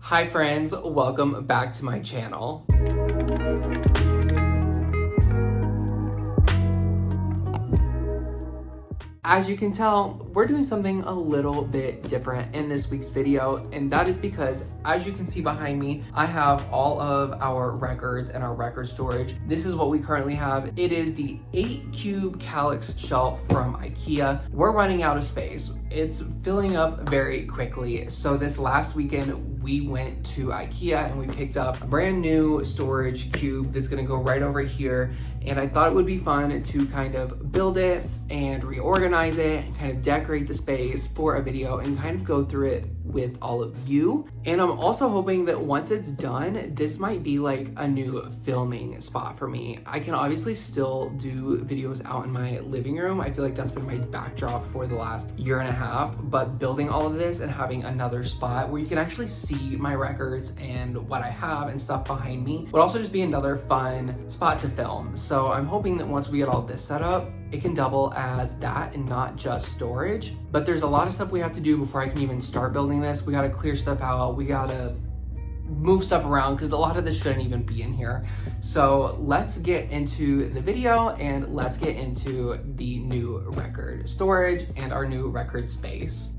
Hi friends, welcome back to my channel. As you can tell, we're doing something a little bit different in this week's video, and that is because, as you can see behind me, I have all of our records and our record storage. This is what we currently have. It is the 8-cube calyx shelf from IKEA. We're running out of space. It's filling up very quickly, so this last weekend, we went to IKEA and we picked up a brand new storage cube that's gonna go right over here. And I thought it would be fun to kind of build it and reorganize it and kind of decorate the space for a video and kind of go through it with all of you. And I'm also hoping that once it's done, this might be like a new filming spot for me. I can obviously still do videos out in my living room. I feel like that's been my backdrop for the last year and a half, but building all of this and having another spot where you can actually see my records and what I have and stuff behind me would also just be another fun spot to film. So I'm hoping that once we get all this set up, it can double as that and not just storage. But there's a lot of stuff we have to do before I can even start building this. We gotta clear stuff out, we gotta move stuff around because a lot of this shouldn't even be in here. So let's get into the video and let's get into the new record storage and our new record space.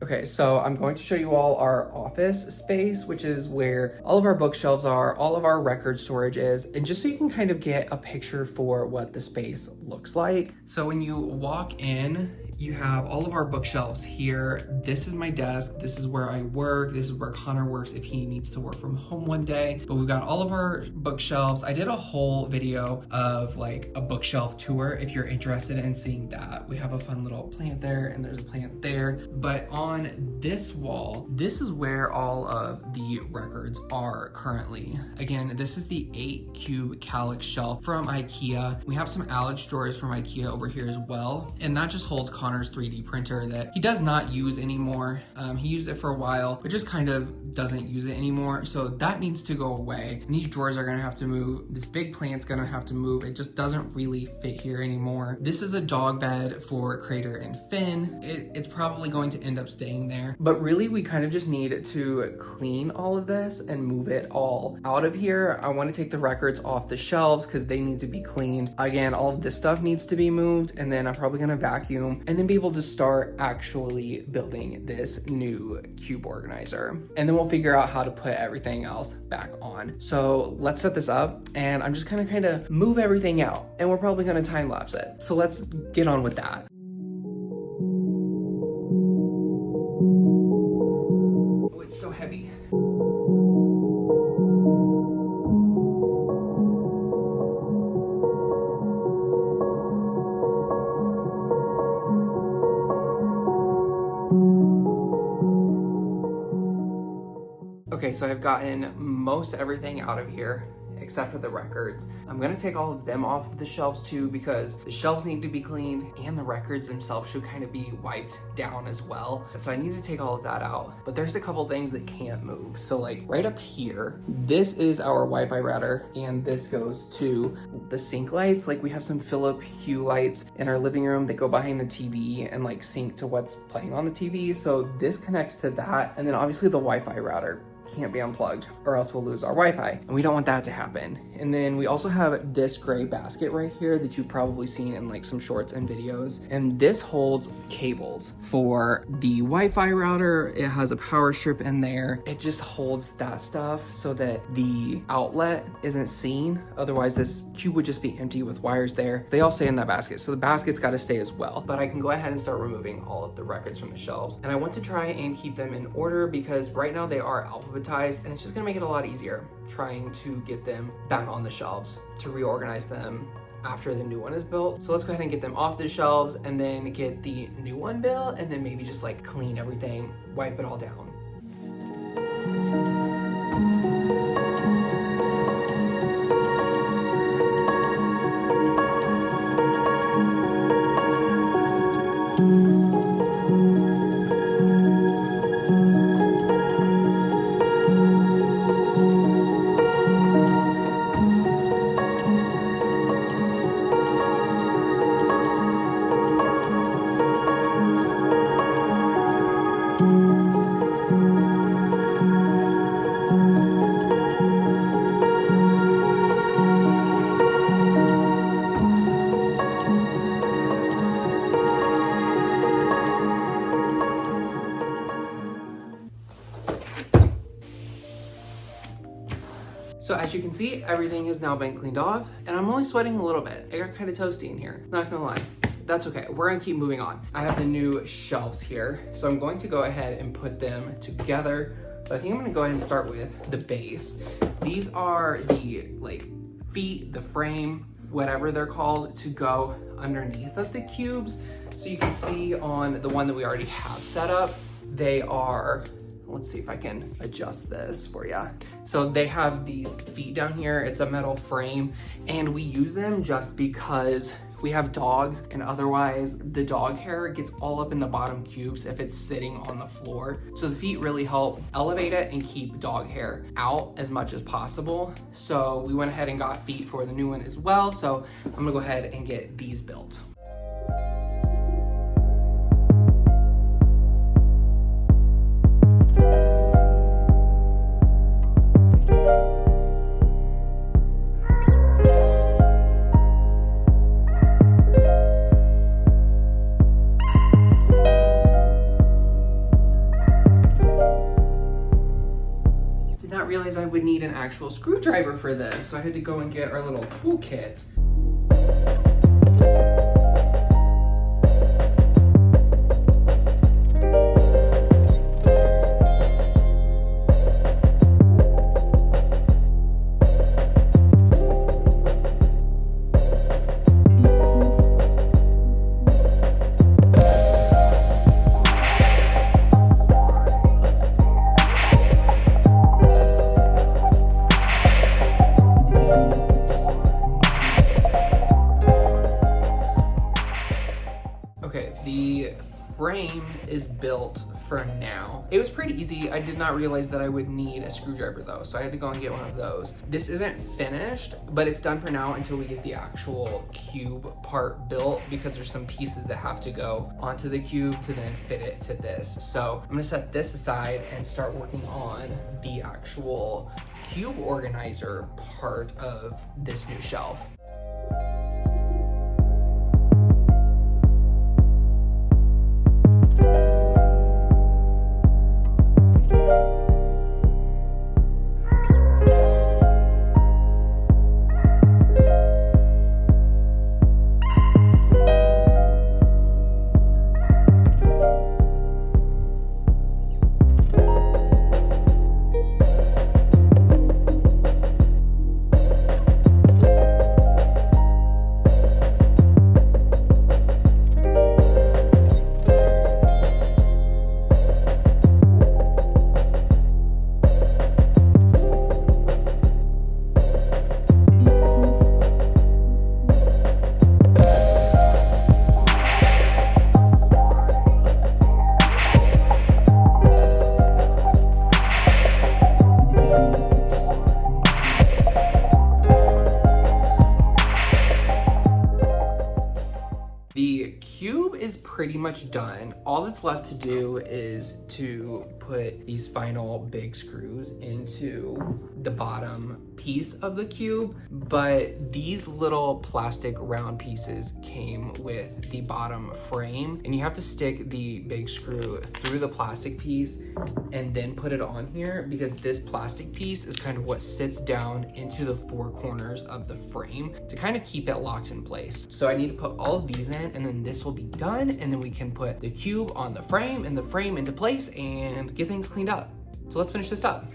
Okay, so I'm going to show you all our office space, which is where all of our bookshelves are, all of our record storage is, and just so you can kind of get a picture for what the space looks like. So when you walk in, you have all of our bookshelves here. This is my desk. This is where I work. This is where Connor works if he needs to work from home one day. But we've got all of our bookshelves. I did a whole video of like a bookshelf tour if you're interested in seeing that. We have a fun little plant there and there's a plant there. But on this wall, this is where all of the records are currently. Again, this is the 8-cube calyx shelf from IKEA. We have some Alex drawers from IKEA over here as well. And that just holds Connor's 3D printer that he does not use anymore. He used it for a while, but just kind of doesn't use it anymore. So that needs to go away. And these drawers are gonna have to move. This big plant's gonna have to move. It just doesn't really fit here anymore. This is a dog bed for Crater and Finn. It's probably going to end up staying there. But really, we kind of just need to clean all of this and move it all out of here. I want to take the records off the shelves because they need to be cleaned. Again, all of this stuff needs to be moved, and then I'm probably gonna vacuum and then be able to start actually building this new cube organizer. And then we'll figure out how to put everything else back on. So let's set this up, and I'm just gonna kind of move everything out, and we're probably gonna time lapse it. So let's get on with that. Oh, it's so heavy. Okay, so I've gotten most everything out of here except for the records. I'm gonna take all of them off of the shelves too because the shelves need to be cleaned and the records themselves should kind of be wiped down as well. So I need to take all of that out, but there's a couple things that can't move. So like right up here, this is our Wi-Fi router and this goes to the sink lights. Like we have some Philip Hue lights in our living room that go behind the TV and like sync to what's playing on the TV. So this connects to that. And then obviously the Wi-Fi router can't be unplugged or else we'll lose our Wi-Fi, and we don't want that to happen. And then we also have this gray basket right here that you've probably seen in like some shorts and videos, and this holds cables for the Wi-Fi router. It has a power strip in there. It just holds that stuff so that the outlet isn't seen. Otherwise this cube would just be empty with wires there. They all stay in that basket, so the basket's got to stay as well. But I can go ahead and start removing all of the records from the shelves, and I want to try and keep them in order because right now they are alphabetized, and it's just gonna make it a lot easier trying to get them back on the shelves, to reorganize them after the new one is built. So let's go ahead and get them off the shelves and then get the new one built, and then maybe just like clean everything, wipe it all down. So as you can see, everything has now been cleaned off, and I'm only sweating a little bit. It got kind of toasty in here, not gonna lie. That's okay, we're gonna keep moving on. I have the new shelves here, so I'm going to go ahead and put them together, but I think I'm gonna go ahead and start with the base. These are the like feet, the frame, whatever they're called, to go underneath of the cubes. So you can see on the one that we already have set up, they are, let's see if I can adjust this for you. So they have these feet down here. It's a metal frame, and we use them just because we have dogs, and otherwise the dog hair gets all up in the bottom cubes if it's sitting on the floor. So the feet really help elevate it and keep dog hair out as much as possible. So we went ahead and got feet for the new one as well. So I'm gonna go ahead and get these built. Realize I would need an actual screwdriver for this, so I had to go and get our little toolkit. Frame is built for now. It was pretty easy. I did not realize that I would need a screwdriver though, so I had to go and get one of those. This isn't finished, but it's done for now until we get the actual cube part built, because there's some pieces that have to go onto the cube to then fit it to this. So I'm gonna set this aside and start working on the actual cube organizer part of this new shelf. The cube is pretty much done. All that's left to do is to put these final big screws into the bottom piece of the cube, but these little plastic round pieces came with the bottom frame, and you have to stick the big screw through the plastic piece and then put it on here, because this plastic piece is kind of what sits down into the four corners of the frame to kind of keep it locked in place. So I need to put all of these in, and then this will be done, and then we can put the cube on the frame and the frame into place and get things cleaned up. So let's finish this up.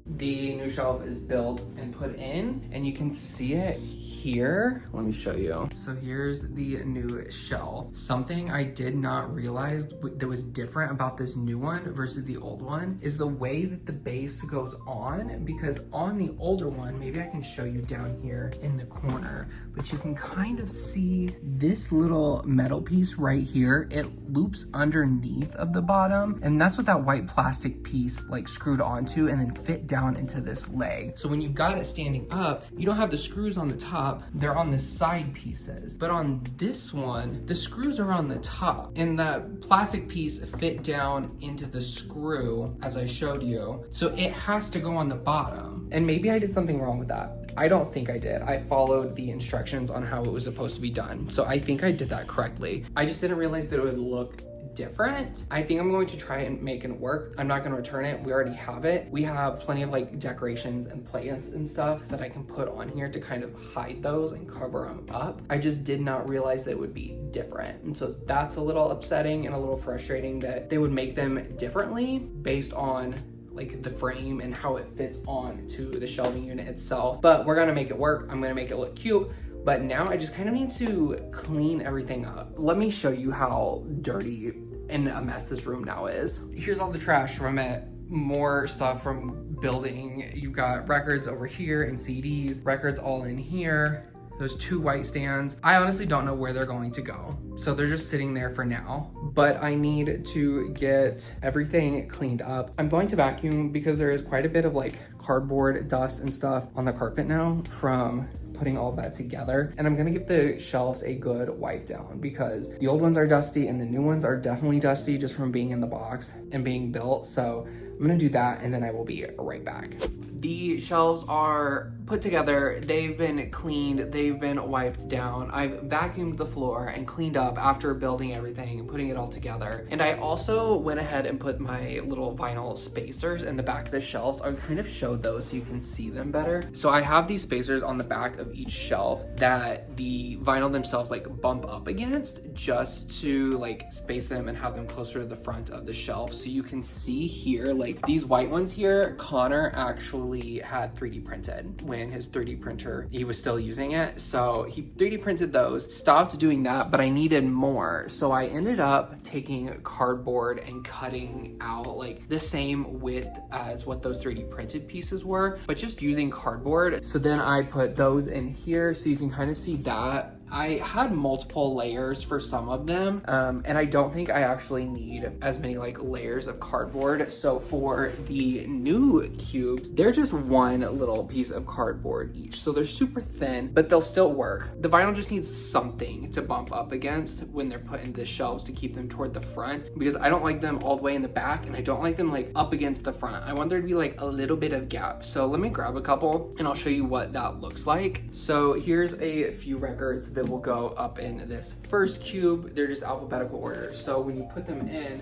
The new shelf is built and put in, and you can see it here. Let me show you. So here's the new shelf. Something I did not realize that was different about this new one versus the old one is the way that the base goes on, because on the older one, maybe I can show you down here in the corner, but you can kind of see this little metal piece right here. It loops underneath of the bottom, and that's what that white plastic piece like screwed onto and then fit down into this leg. So when you've got it standing up, you don't have the screws on the top, they're on the side pieces. But on this one, the screws are on the top, and that plastic piece fit down into the screw as I showed you. So it has to go on the bottom. And maybe I did something wrong with that. I don't think I did. I followed the instructions on how it was supposed to be done. So I think I did that correctly. I just didn't realize that it would look different. I think I'm going to try and make it work. I'm not going to return it. We already have it. We have plenty of like decorations and plants and stuff that I can put on here to kind of hide those and cover them up. I just did not realize that it would be different. And so that's a little upsetting and a little frustrating that they would make them differently based on like the frame and how it fits on to the shelving unit itself. But we're gonna make it work. I'm gonna make it look cute. But now I just kind of need to clean everything up. Let me show you how dirty and a mess this room now is. Here's all the trash from it. More stuff from building. You've got records over here and CDs, records all in here. Those two white stands. I honestly don't know where they're going to go. So they're just sitting there for now. But I need to get everything cleaned up. I'm going to vacuum because there is quite a bit of like cardboard dust and stuff on the carpet now from putting all of that together. And I'm gonna give the shelves a good wipe down because the old ones are dusty and the new ones are definitely dusty just from being in the box and being built. So I'm gonna do that and then I will be right back. The shelves are put together, they've been cleaned, they've been wiped down. I've vacuumed the floor and cleaned up after building everything and putting it all together. And I also went ahead and put my little vinyl spacers in the back of the shelves. I kind of showed those so you can see them better. So I have these spacers on the back of each shelf that the vinyl themselves like bump up against just to like space them and have them closer to the front of the shelf. So you can see here, like these white ones here, Connor actually had 3D printed when his 3D printer, he was still using it. So he 3D printed those, stopped doing that, but I needed more. So I ended up taking cardboard and cutting out like the same width as what those 3D printed pieces were, but just using cardboard. So then I put those in here so you can kind of see that. I had multiple layers for some of them, and I don't think I actually need as many like layers of cardboard. So for the new cubes, they're just one little piece of cardboard each. So they're super thin, but they'll still work. The vinyl just needs something to bump up against when they're put into the shelves to keep them toward the front, because I don't like them all the way in the back and I don't like them like up against the front. I want there to be like a little bit of gap. So let me grab a couple and I'll show you what that looks like. So here's a few records that will go up in this first cube. They're just alphabetical order. So when you put them in,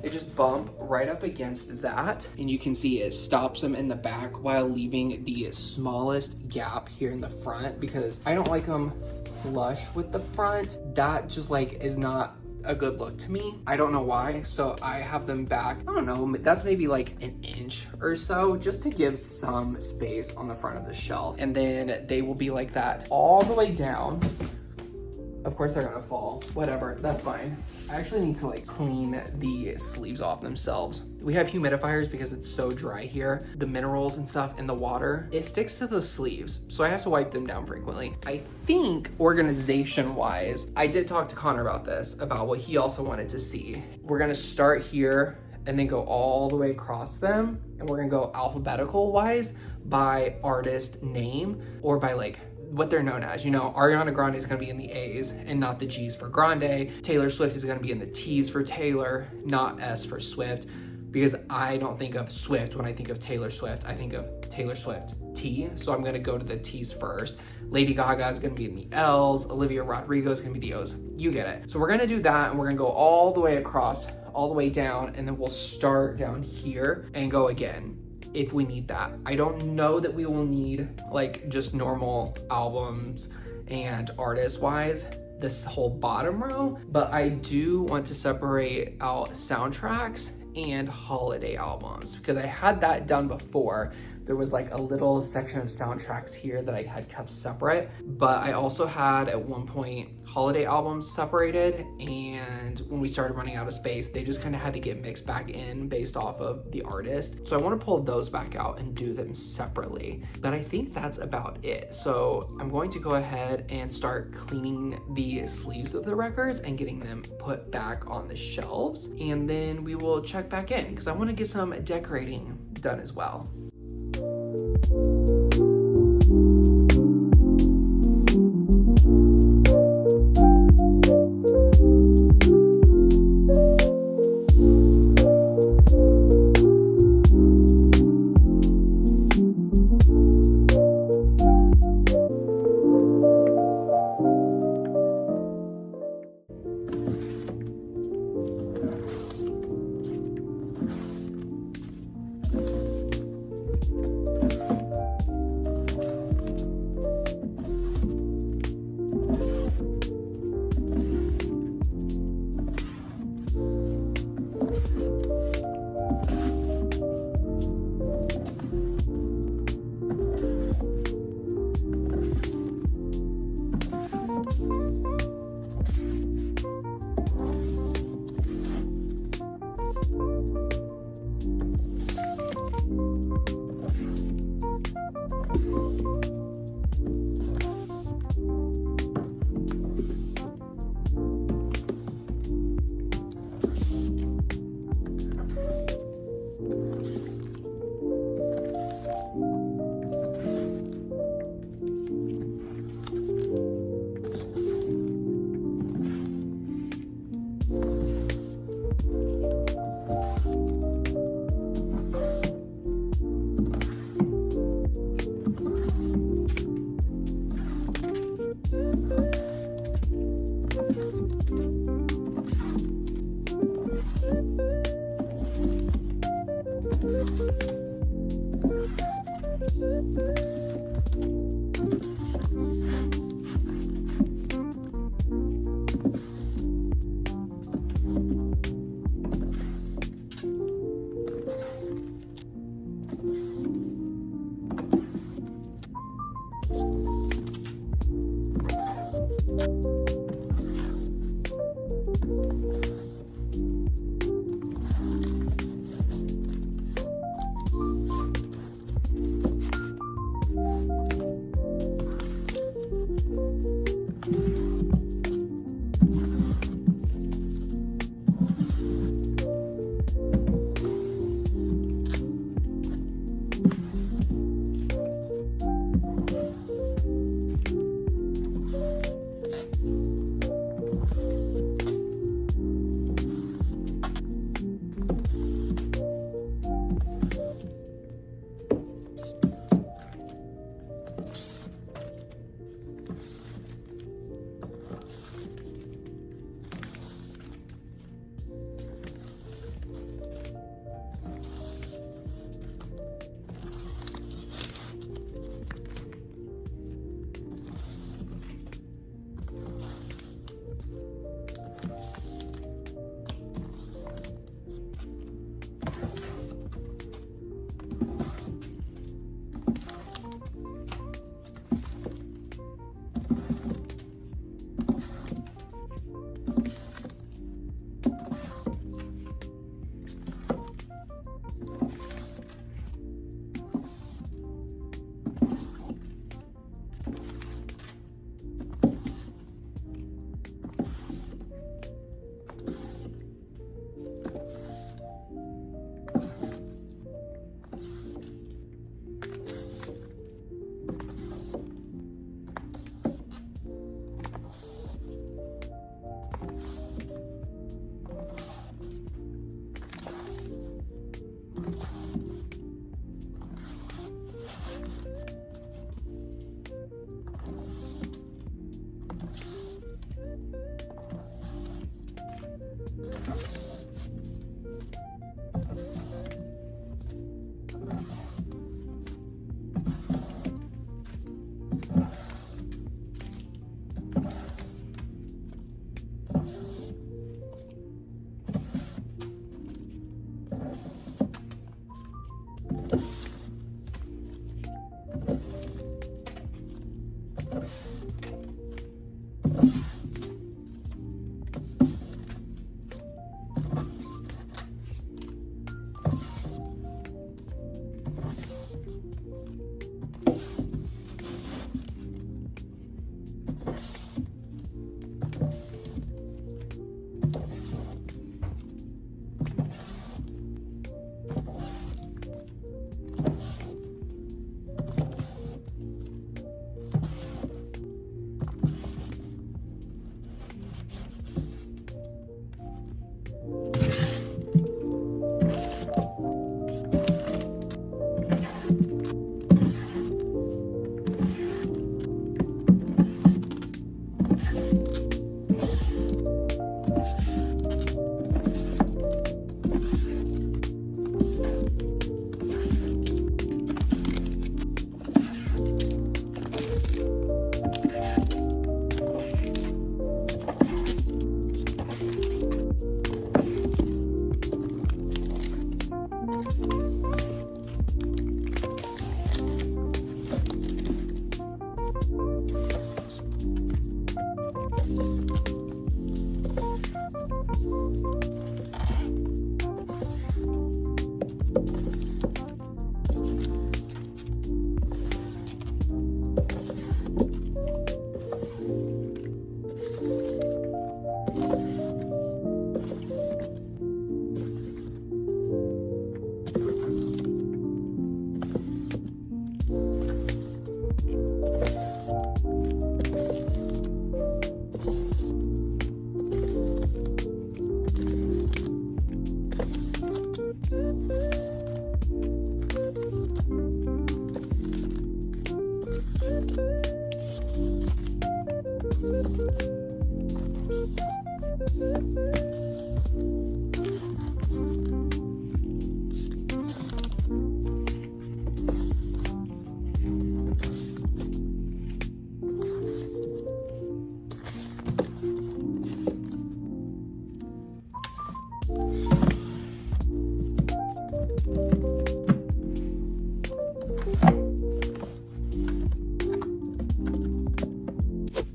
they just bump right up against that. And you can see it stops them in the back while leaving the smallest gap here in the front, because I don't like them flush with the front. That just like is not a good look to me. I don't know why. So I have them back, I don't know, that's maybe like an inch or so, just to give some space on the front of the shelf. And then they will be like that all the way down. Of course they're gonna fall, whatever, that's fine. I actually need to like clean the sleeves off themselves. We have humidifiers because it's so dry here. The minerals and stuff in the water, it sticks to the sleeves. So I have to wipe them down frequently. I think organization wise, I did talk to Connor about this, about what he also wanted to see. We're gonna start here and then go all the way across them. And we're gonna go alphabetical wise by artist name or by like what they're known as. You know, Ariana Grande is going to be in the A's and not the G's for Grande. Taylor Swift is going to be in the T's for Taylor, not S for Swift, because I don't think of Swift when I think of Taylor Swift. I think of Taylor Swift T, so I'm going to go to the T's first. Lady Gaga is going to be in the L's. Olivia Rodrigo is going to be the O's. You get it. So we're going to do that, and we're going to go all the way across, all the way down, and then we'll start down here and go again if we need that. I don't know that we will need like just normal albums and artist wise this whole bottom row, but I do want to separate out soundtracks and holiday albums, because I had that done before. There was like a little section of soundtracks here that I had kept separate, but I also had at one point holiday albums separated, and when we started running out of space, they just kind of had to get mixed back in based off of the artist. So I want to pull those back out and do them separately, but I think that's about it. So I'm going to go ahead and start cleaning the sleeves of the records and getting them put back on the shelves, and then we will check back in because I want to get some decorating done as well.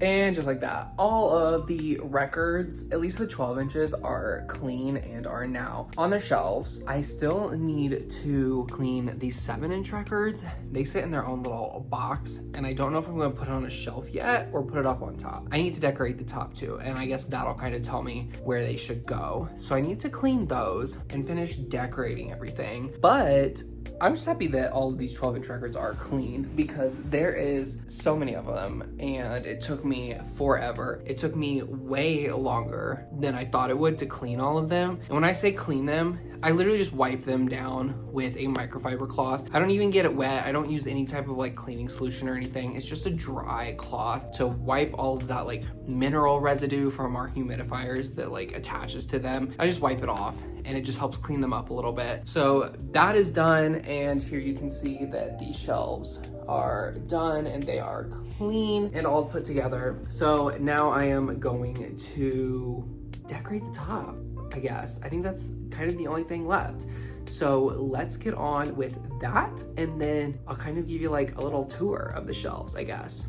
And just like that, all of the records, at least the 12 inches, are clean and are now on the shelves. I still need to clean the 7-inch records. They sit in their own little box, and I don't know if I'm gonna put it on a shelf yet or put it up on top. I need to decorate the top too, and I guess that'll kind of tell me where they should go. So I need to clean those and finish decorating everything. But I'm just happy that all of these 12-inch records are clean, because there is so many of them and it took me forever. It took me way longer than I thought it would to clean all of them. And when I say clean them, I literally just wipe them down with a microfiber cloth. I don't even get it wet. I don't use any type of like cleaning solution or anything. It's just a dry cloth to wipe all of that like mineral residue from our humidifiers that like attaches to them. I just wipe it off and it just helps clean them up a little bit. So that is done, and here you can see that these shelves are done and they are clean and all put together. So now I am going to decorate the top, I guess. I think that's kind of the only thing left. So let's get on with that, and then I'll kind of give you like a little tour of the shelves, I guess.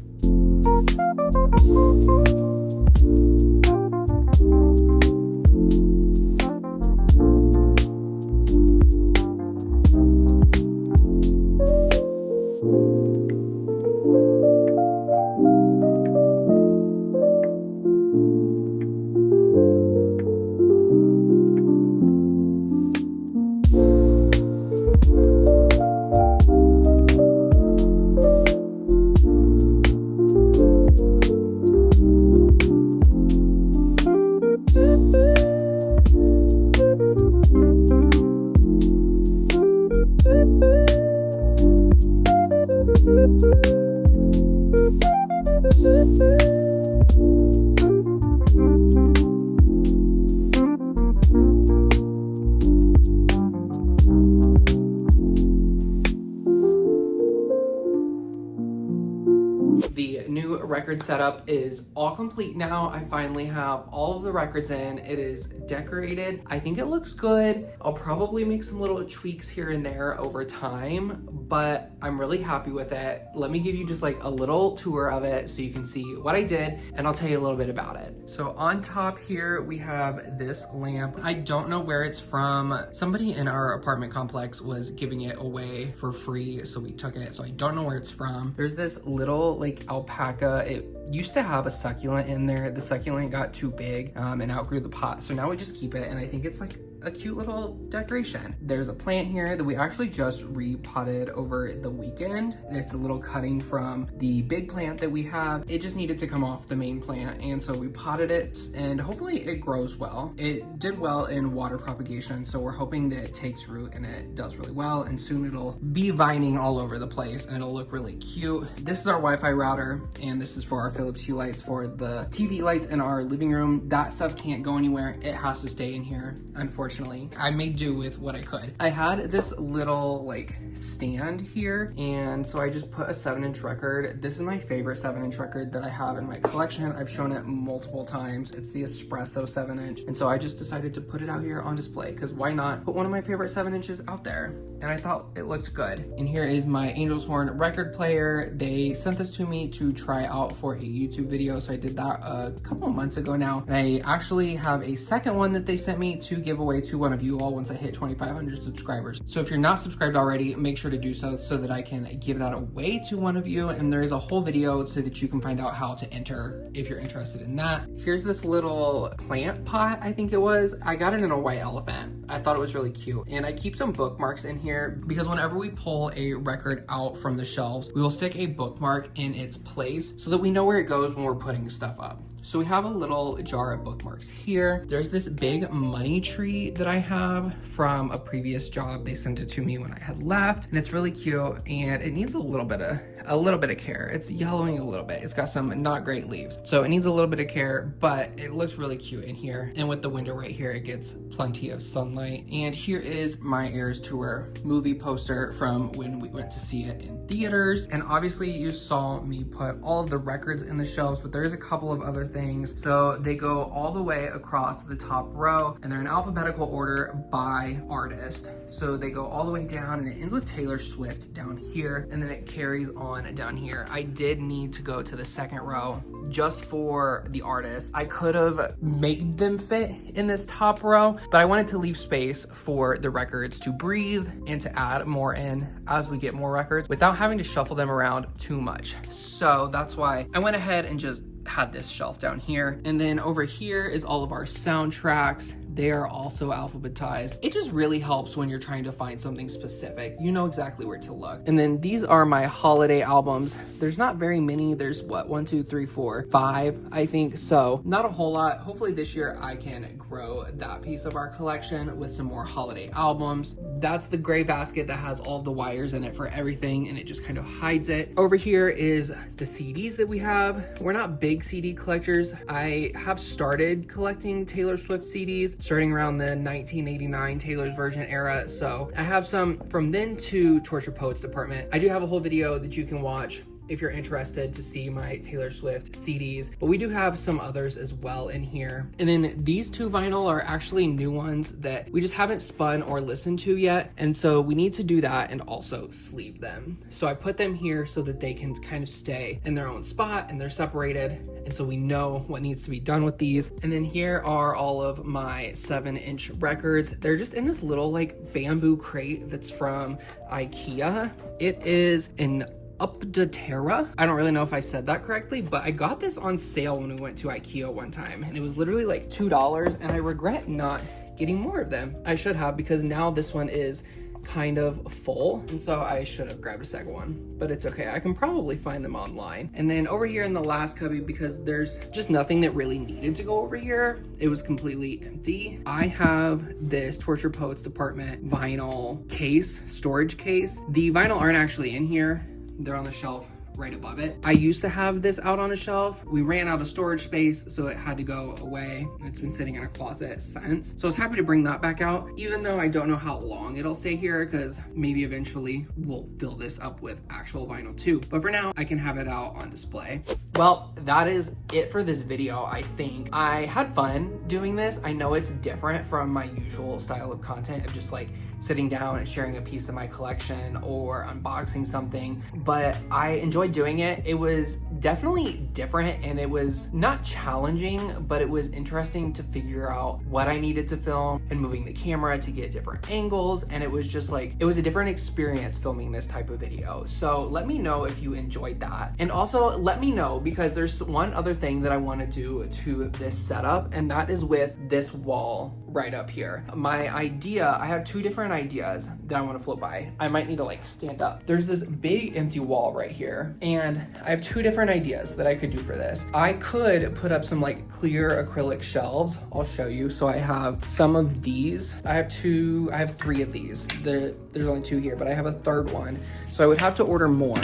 The new record setup is all complete now. I finally have all of the records in. It is decorated. I think it looks good. I'll probably make some little tweaks here and there over time, but I'm really happy with it. Let me give you just like a little tour of it so you can see what I did, and I'll tell you a little bit about it. So on top here, we have this lamp. I don't know where it's from. Somebody in our apartment complex was giving it away for free, so we took it. So I don't know where it's from. There's this little like alpaca. It used to have a succulent in there. The succulent got too big and outgrew the pot, so now we just keep it, and I think it's like a cute little decoration. There's a plant here that we actually just repotted over the weekend. It's a little cutting from the big plant that we have. It just needed to come off the main plant, and so we potted it, and hopefully it grows well. It did well in water propagation, so we're hoping that it takes root and it does really well, and soon it'll be vining all over the place and it'll look really cute. This is our Wi-Fi router, and this is for our Philips Hue lights for the TV lights in our living room. That stuff can't go anywhere. It has to stay in here, unfortunately. I made do with what I could. I had this little like stand here, and so I just put a 7-inch record. This is my favorite 7-inch record that I have in my collection. I've shown it multiple times. It's the Espresso 7-inch, and so I just decided to put it out here on display, because why not put one of my favorite 7-inches out there? And I thought it looked good. And here is my Angel's Horn record player. They sent this to me to try out for a YouTube video, so I did that a couple months ago now, and I actually have a second one that they sent me to give away to one of you all once I hit 2,500 subscribers. So if you're not subscribed already, make sure to do so that I can give that away to one of you, and there is a whole video so that you can find out how to enter if you're interested in that. Here's this little plant pot, I think it was. I got it in a white elephant. I thought it was really cute, and I keep some bookmarks in here because whenever we pull a record out from the shelves, we will stick a bookmark in its place so that we know where it goes when we're putting stuff up. So we have a little jar of bookmarks here. There's this big money tree that I have from a previous job. They sent it to me when I had left, and it's really cute, and it needs a little bit of care. It's yellowing a little bit. It's got some not great leaves, so it needs a little bit of care, but it looks really cute in here. And with the window right here, it gets plenty of sunlight. And here is my Eras Tour movie poster from when we went to see it in theaters. And obviously you saw me put all of the records in the shelves, but there is a couple of other things. So they go all the way across the top row, and they're in alphabetical order by artist. So they go all the way down, and it ends with Taylor Swift down here, and then it carries on down here. I did need to go to the second row just for the artist. I could have made them fit in this top row, but I wanted to leave space for the records to breathe and to add more in as we get more records without having to shuffle them around too much. So that's why I went ahead and just had this shelf down here. And then over here is all of our soundtracks. They are also alphabetized. It just really helps when you're trying to find something specific. You know exactly where to look. And then these are my holiday albums. There's not very many. There's what, 1, 2, 3, 4, 5, I think. So not a whole lot. Hopefully this year I can grow that piece of our collection with some more holiday albums. That's the gray basket that has all the wires in it for everything, and it just kind of hides it. Over here is the CDs that we have. We're not big CD collectors. I have started collecting Taylor Swift CDs starting around the 1989 Taylor's Version era. So I have some from then to Torture Poets Department. I do have a whole video that you can watch if you're interested to see my Taylor Swift CDs, but we do have some others as well in here. And then these two vinyl are actually new ones that we just haven't spun or listened to yet. And so we need to do that and also sleeve them. So I put them here so that they can kind of stay in their own spot and they're separated. And so we know what needs to be done with these. And then here are all of my 7-inch records. They're just in this little like bamboo crate that's from IKEA. It is an Updaterra. I don't really know if I said that correctly, but I got this on sale when we went to IKEA one time, and it was literally like $2, and I regret not getting more of them. I should have, because now this one is kind of full, and so I should have grabbed a second one, but it's okay. I can probably find them online. And then over here in the last cubby, because there's just nothing that really needed to go over here, it was completely empty. I have this Torture Poets Department vinyl case, storage case. The vinyl aren't actually in here. They're on the shelf right above it. I used to have this out on a shelf. We ran out of storage space, so it had to go away. It's been sitting in a closet since. So I was happy to bring that back out, even though I don't know how long it'll stay here, because maybe eventually we'll fill this up with actual vinyl too. But for now, I can have it out on display. Well, that is it for this video, I think. I had fun doing this. I know it's different from my usual style of content of just like sitting down and sharing a piece of my collection or unboxing something, but I enjoyed doing it. It was definitely different, and it was not challenging, but it was interesting to figure out what I needed to film and moving the camera to get different angles. And it was just like, it was a different experience filming this type of video. So let me know if you enjoyed that. And also let me know, because there's one other thing that I want to do to this setup, and that is with this wall right up here. My idea, I have two different ideas that I want to float by. I might need to like stand up. There's this big empty wall right here, and I have two different ideas that I could do for this. I could put up some like clear acrylic shelves. I'll show you. So I have some of these. I have 3 of these. There's only 2 here, but I have a third one. So I would have to order more.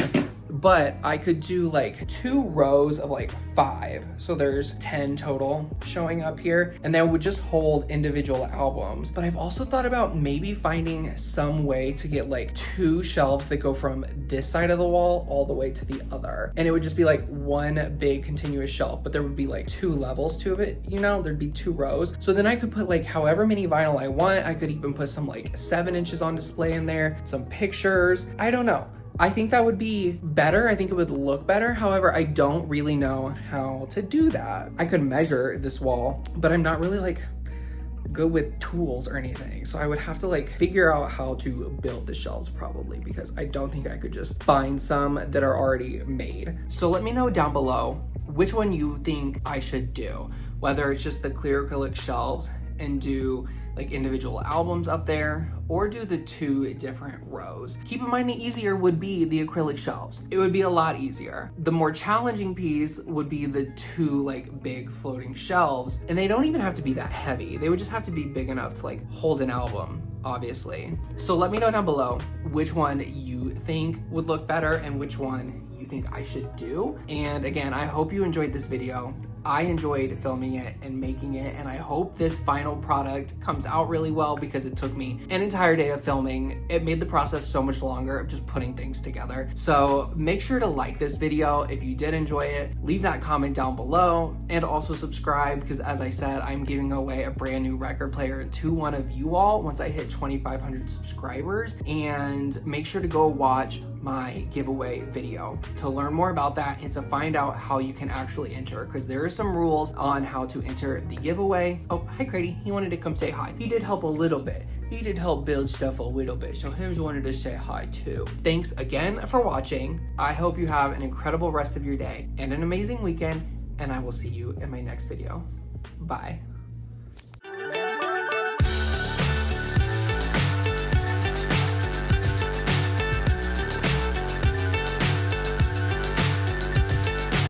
But I could do like 2 rows of like 5. So there's 10 total showing up here, and that would just hold individual albums. But I've also thought about maybe finding some way to get like 2 shelves that go from this side of the wall all the way to the other. And it would just be like one big continuous shelf, but there would be like 2 levels to it, you know, there'd be 2 rows. So then I could put like however many vinyl I want. I could even put some like 7 inches on display in there, some pictures. I don't know. I think that would be better. I think it would look better. However, I don't really know how to do that. I could measure this wall, but I'm not really like good with tools or anything. So I would have to like figure out how to build the shelves probably, because I don't think I could just find some that are already made. So let me know down below which one you think I should do, whether it's just the clear acrylic shelves and do like individual albums up there, or do the 2 different rows. Keep in mind, the easier would be the acrylic shelves. It would be a lot easier. The more challenging piece would be the 2 like big floating shelves, and they don't even have to be that heavy. They would just have to be big enough to like hold an album, obviously. So let me know down below which one you think would look better and which one you think I should do. And again, I hope you enjoyed this video. I enjoyed filming it and making it, and I hope this final product comes out really well because it took me an entire day of filming. It made the process so much longer of just putting things together. So make sure to like this video if you did enjoy it. Leave that comment down below and also subscribe because, as I said, I'm giving away a brand new record player to one of you all once I hit 2,500 subscribers. And make sure to go watch my giveaway video to learn more about that and to find out how you can actually enter, because there are some rules on how to enter the giveaway. Oh, hi Grady, he wanted to come say hi. He did help a little bit. He did help build stuff a little bit, so him wanted to say hi too. Thanks again for watching. I hope you have an incredible rest of your day and an amazing weekend, and I will see you in my next video. Bye.